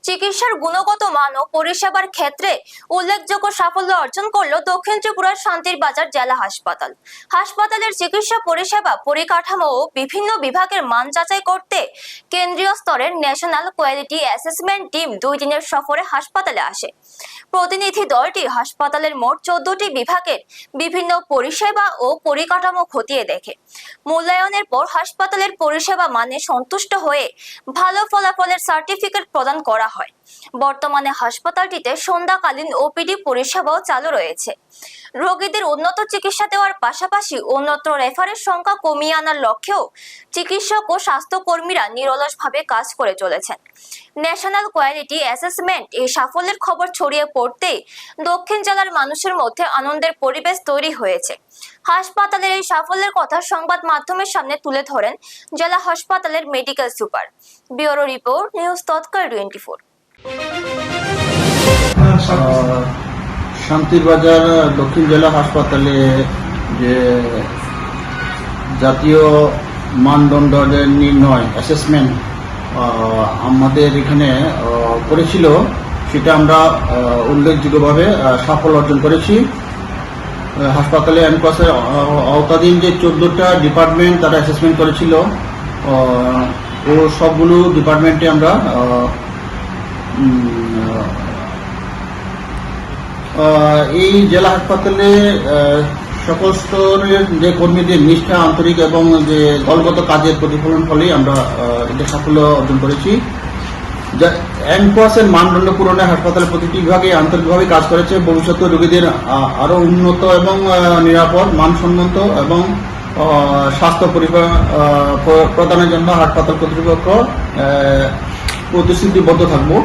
চিকিৎসার গুণগত মান ও পরিষেবার ক্ষেত্রে উল্লেখযোগ্য সাফল্য অর্জন করল দক্ষিণ ত্রিপুরার শান্তির বাজার জেলা হাসপাতাল। হাসপাতালের চিকিৎসা পরিষেবা, পরিকাঠামো ও বিভিন্ন বিভাগের মান যাচাই করতে কেন্দ্রীয় স্তরের ন্যাশনাল কোয়ালিটি অ্যাসেসমেন্ট টিম 2 দিনের সফরে হাসপাতালে আসে। প্রতিনিধি দলটি হাসপাতালের মোট 14টি বিভাগের বিভিন্ন পরিষেবা ও পরিকাঠামো খতিয়ে দেখে। মূল্যায়নের পর হাসপাতালের পরিষেবা মানে সন্তুষ্ট হয়ে ভালো ফলাফলের সার্টিফিকেট প্রদান করা হয়। বর্তমানে হাসপাতালটিতে সন্ধ্যাকালীন ওপিডি পরিষেবাও চালু রয়েছে। রোগীদের উন্নত চিকিৎসা দেওয়ার পাশাপাশি অন্যত্র রেফারের সংখ্যা কমিয়ে আনার লক্ষ্যেও চিকিৎসক ও স্বাস্থ্যকর্মীরা নিরলসভাবে কাজ করে চলেছেন। ন্যাশনাল কোয়ালিটি অ্যাসেসমেন্ট এই সাফল্যের খবর ছড়িয়ে পড়তেই দক্ষিণ জেলার মানুষের মধ্যে আনন্দের পরিবেশ তৈরি হয়েছে। হাসপাতালের এই সাফল্যের কথা সংবাদ মাধ্যমের সামনে তুলে ধরেন জেলা হাসপাতালের medical super. Bureau report, news Tatkal 24। শান্তির বাজার দক্ষিণ জেলা হাসপাতালে যে জাতীয় মানদণ্ডের নির্ণয় অ্যাসেসমেন্ট আমাদের এখানে করেছিল, সেটা আমরা উল্লেখযোগ্যভাবে সাফল্য অর্জন করেছি। হাসপাতালে এনকোয়াসের আওতাধীন যে 14টা ডিপার্টমেন্ট তারা অ্যাসেসমেন্ট করেছিল, ও সবগুলো ডিপার্টমেন্টে আমরা এই জেলা হাসপাতালে সকল স্তরের যে কর্মীদের নিষ্ঠা, আন্তরিক এবং যে দলগত কাজের প্রতিফলন ফলেই আমরা এটা সাফল্য অর্জন করেছি। এনকোয়াসের মানদণ্ড পূরণে হাসপাতালের প্রতিটি বিভাগে আন্তরিকভাবে কাজ করেছে। ভবিষ্যতে রোগীদের আরও উন্নত এবং নিরাপদ, মানসম্মত এবং স্বাস্থ্য পরিষেবা প্রদানের জন্য হাসপাতাল কর্তৃপক্ষ প্রতিশ্রুতিবদ্ধ থাকবো।